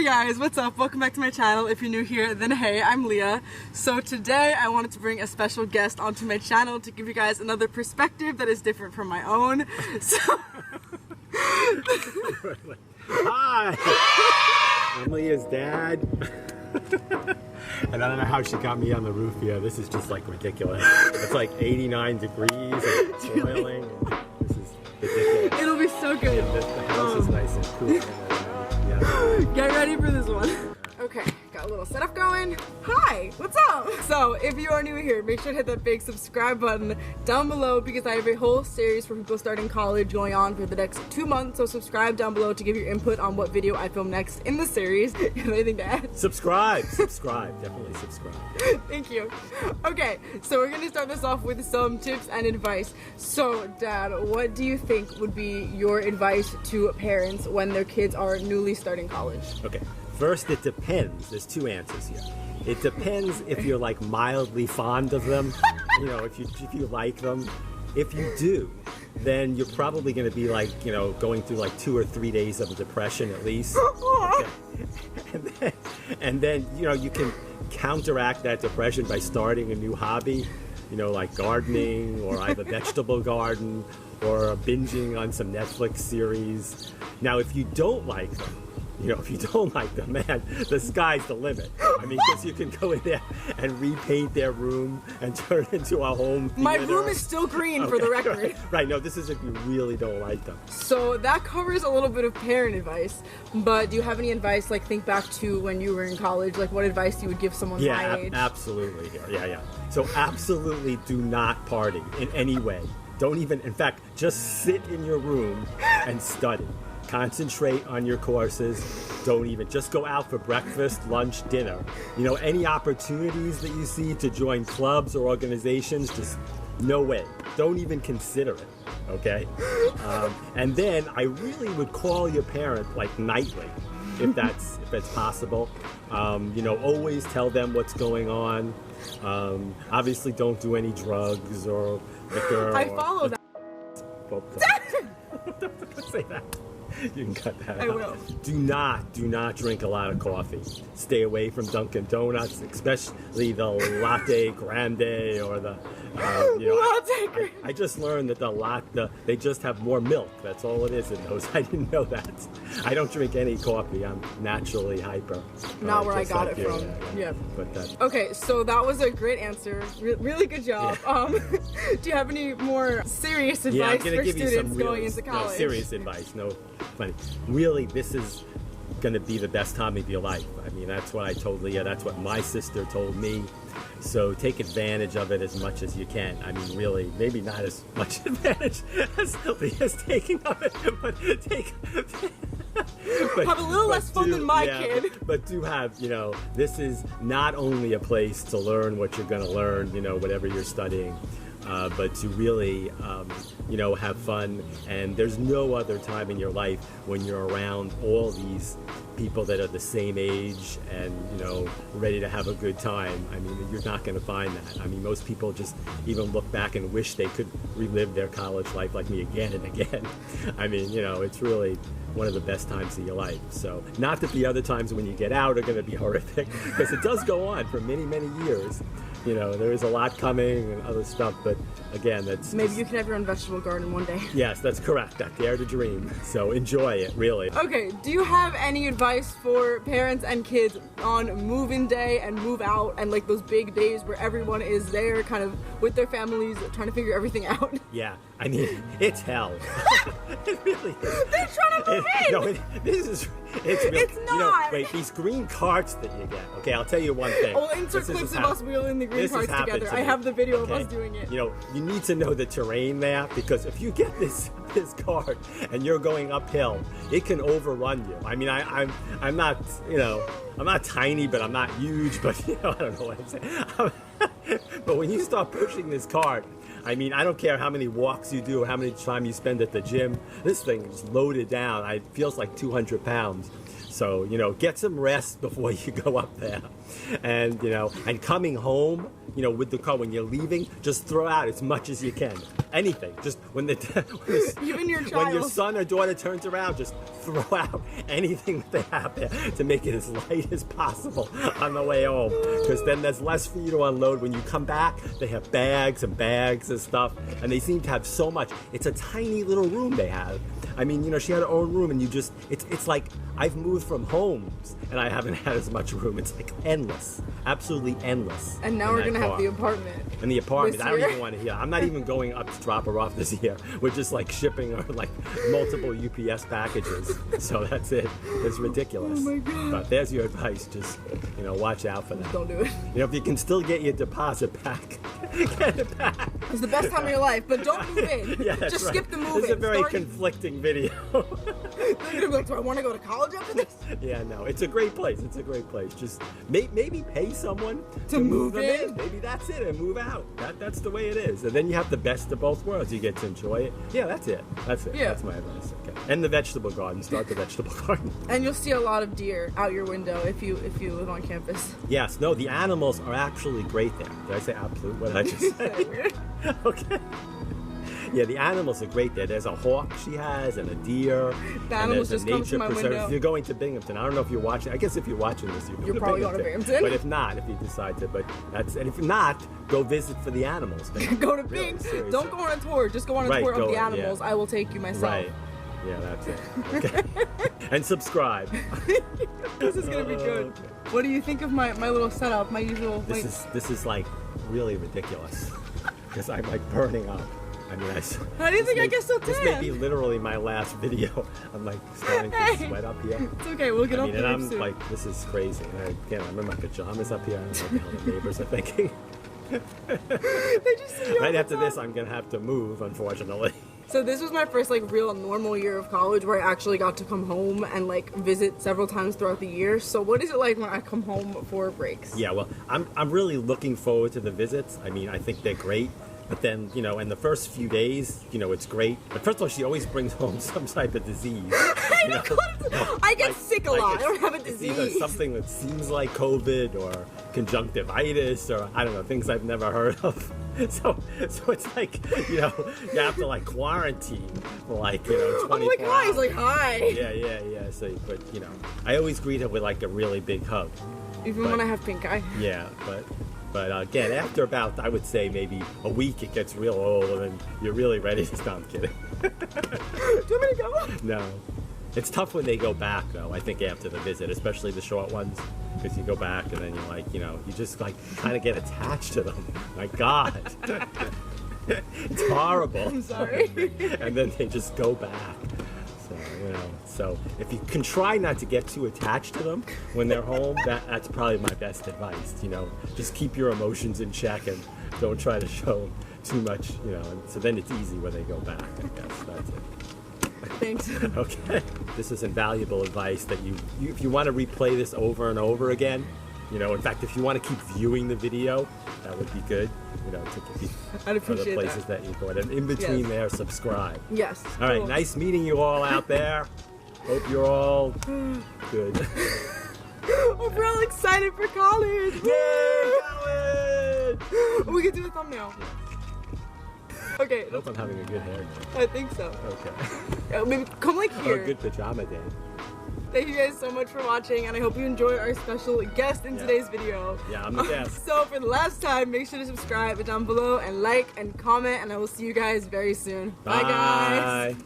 guys, what's up? Welcome back to my channel. If you're new here, then hey, I'm Leah. So today I wanted to bring a special guest onto my channel to give you guys another perspective that is different from my own. So Hi! I'm Leah's dad. And I don't know how she got me on the roof here. This is just like ridiculous. It's like 89 degrees and it's boiling. This is ridiculous. it'll be so good. The house is nice and cool. Yeah. Get ready for this one. Okay, got a little setup going. Hi, what's up? So if you are new here, make sure to hit that big subscribe button down below because I have a whole series for people starting college going on for the next 2 months. So subscribe down below to give your input on what video I film next in the series. You have anything to add? Subscribe, definitely subscribe. Thank you. Okay, so we're gonna start this off with some tips and advice. So Dad, what do you think would be your advice to parents when their kids are newly starting college? Okay. First, it depends. There's two answers here. It depends if you're like mildly fond of them, you know, if you like them. If you do, then you're probably going to be like, you know, going through like 2 or 3 days of depression at least. Okay. And then, you know, you can counteract that depression by starting a new hobby, you know, like gardening, or I have a vegetable garden, or binging on some Netflix series. Now, if you don't like them, you know, if you don't like them, man, the sky's the limit. I mean, because you can go in there and repaint their room and turn it into a home theater. My room is still green, for the record. Right, no, this is if you really don't like them. So that covers a little bit of parent advice, but do you have any advice, like think back to when you were in college, like what advice you would give someone my age? Absolutely. Yeah. So absolutely do not party in any way. Don't even, in fact, just sit in your room and study. Concentrate on your courses. Don't even, just go out for breakfast, lunch, dinner. You know, any opportunities that you see to join clubs or organizations, just no way. Don't even consider it, okay? And then I really would call your parent like nightly, if that's possible. You know, always tell them what's going on. Obviously, don't do any drugs or liquor. I follow that. Don't say that. You can cut that out. I will. Do not drink a lot of coffee. Stay away from Dunkin' Donuts, especially the latte grande or the, you know. Latte grande. I just learned that they just have more milk. That's all it is in those. I didn't know that. I don't drink any coffee. I'm naturally hyper. Not where I got it from. Yeah. But that. Okay, so that was a great answer. Really good job. Yeah. Do you have any more serious advice for students going into college? No, serious advice. No funny. Really, this is going to be the best time of your life. I mean, that's what I told Leah. That's what my sister told me. So take advantage of it as much as you can. I mean, really, maybe not as much advantage as Leah's taking of it, but take... have a little less fun than my kid. But do have, you know, this is not only a place to learn what you're going to learn, you know, whatever you're studying, but to really, you know, have fun. And there's no other time in your life when you're around all these people that are the same age and, you know, ready to have a good time. I mean, you're not going to find that. I mean, most people just even look back and wish they could relive their college life like me again and again. I mean, you know, it's really one of the best times of your life. So not that the other times when you get out are going to be horrific, because it does go on for many, many years. You know, there is a lot coming and other stuff, but again, that's... Maybe you can have your own vegetable garden one day. Yes, that's correct. I dare to dream. So enjoy it, really. Okay, do you have any advice for parents and kids on move-in day and move out and like those big days where everyone is there kind of with their families trying to figure everything out? Yeah, I mean, it's hell. It really is. They're trying to move in! No, it's real. It's not! You know, wait, these green carts that you get, okay, I'll tell you one thing. I'll insert clips of us wheeling the green carts together. I have the video of us doing it. You know, you need to know the terrain there, because if you get this cart and you're going uphill, it can overrun you. I mean, I'm not, you know, I'm not tiny, but I'm not huge, but, you know, I don't know what I'm saying. But when you start pushing this cart, I mean, I don't care how many walks you do or how many time you spend at the gym. This thing is loaded down. It feels like 200 pounds. So, you know, get some rest before you go up there. And, you know, and coming home, you know, with the car, when you're leaving, just throw out as much as you can. anything. Just when Even your when child. your son or daughter turns around, just throw out anything that they have there to make it as light as possible on the way home. Because then there's less for you to unload. When you come back, they have bags and bags of stuff, and they seem to have so much. It's a tiny little room they have. I mean, you know, she had her own room, and it's like I've moved from homes, and I haven't had as much room. It's like endless, absolutely endless. And now we're gonna have the apartment. And the apartment, I don't year? even want to hear. I'm not even going up to drop her off this year. We're just like shipping her like multiple UPS packages. So that's it. It's ridiculous. Oh my God. But there's your advice. Just, you know, watch out for that. Don't do it. You know, if you can still get your deposit back, get it back. It's the best time of your life, but don't move in. Yeah, that's just right. skip the move This is a in. very conflicting video. You're gonna be like, do I want to go to college after this? Yeah, no, it's a great place. It's a great place. Just maybe pay someone To move them in? Maybe that's it, and move out. That's the way it is. And then you have the best of both worlds. You get to enjoy it. Yeah, that's it. That's it. Yeah. That's my advice. Okay. And the vegetable garden. Start the vegetable garden. And you'll see a lot of deer out your window if you live on campus. Yes. No, the animals are actually great there. Did I say absolute? What did I just say? Weird. Okay. Yeah, the animals are great there. There's a hawk she has and a deer. The and animals there's a just come to nature my preserve. window. If you're going to Binghamton, I don't know if you're watching. I guess if you're watching this, You're probably going to Binghamton. But if not, if you decide to, and if not, go visit for the animals. Go to Really, Bing. seriously. Don't go on a tour. Just go on a Right, tour of go- the yeah. animals. I will take you myself. Right. Yeah, that's it. Okay. And subscribe. This is gonna be good. Okay. What do you think of my little setup? My usual. This is like really ridiculous because I'm like burning up. I mean, How do you think I get so This may tan? be literally my last video. I'm like starting to sweat up here. It's okay. We'll get I off mean, the and roof I'm soon. like, this is crazy. And again, I'm in my pajamas up here. I don't know what the neighbors are thinking. They just see you all Right the after this, time. I'm gonna have to move, unfortunately. So this was my first like real normal year of college where I actually got to come home and like visit several times throughout the year. So what is it like when I come home for breaks? Yeah, well, I'm really looking forward to the visits. I mean, I think they're great. But then, you know, in the first few days, you know, it's great. But first of all, she always brings home some type of disease. You know? I get sick a lot. I it's- don't have a It's either disease. something that seems like COVID or conjunctivitis or I don't know, things I've never heard of. So it's like, you know, you have to like quarantine for like, you know, 24 I'm like, hi. He's hours. like, hi. Yeah. So, but you know, I always greet her with like a really big hug. Even when I have pink eye. Yeah, but again, after about, I would say maybe a week, it gets real old, and then you're really ready to stop kidding. Do you want me to go? No. It's tough when they go back, though, I think, after the visit, especially the short ones, because you go back and then you're like, you know, you just like kind of get attached to them. My God. It's horrible. I'm sorry. And then they just go back. So, you know, so if you can try not to get too attached to them when they're home, that's probably my best advice. You know, just keep your emotions in check and don't try to show too much, you know, and so then it's easy when they go back, I guess. That's it. Thanks. Okay. This is invaluable advice that you if you want to replay this over and over again, you know, in fact, if you want to keep viewing the video, that would be good, you know, to keep I'd for the appreciate places that you're going. And in between Yes. there, subscribe. Yes. All right, cool. nice meeting you all out there. Hope you're all good. Oh, we're all excited for college. Yay, college! We can do a thumbnail. Okay, I hope I'm having a good hair day. I think so. Okay. Maybe come like Oh, here. good pajama day. Thank you guys so much for watching, and I hope you enjoyed our special guest in Yeah. today's video. Yeah, I'm the guest. So for the last time, make sure to subscribe down below and like and comment, and I will see you guys very soon. Bye guys.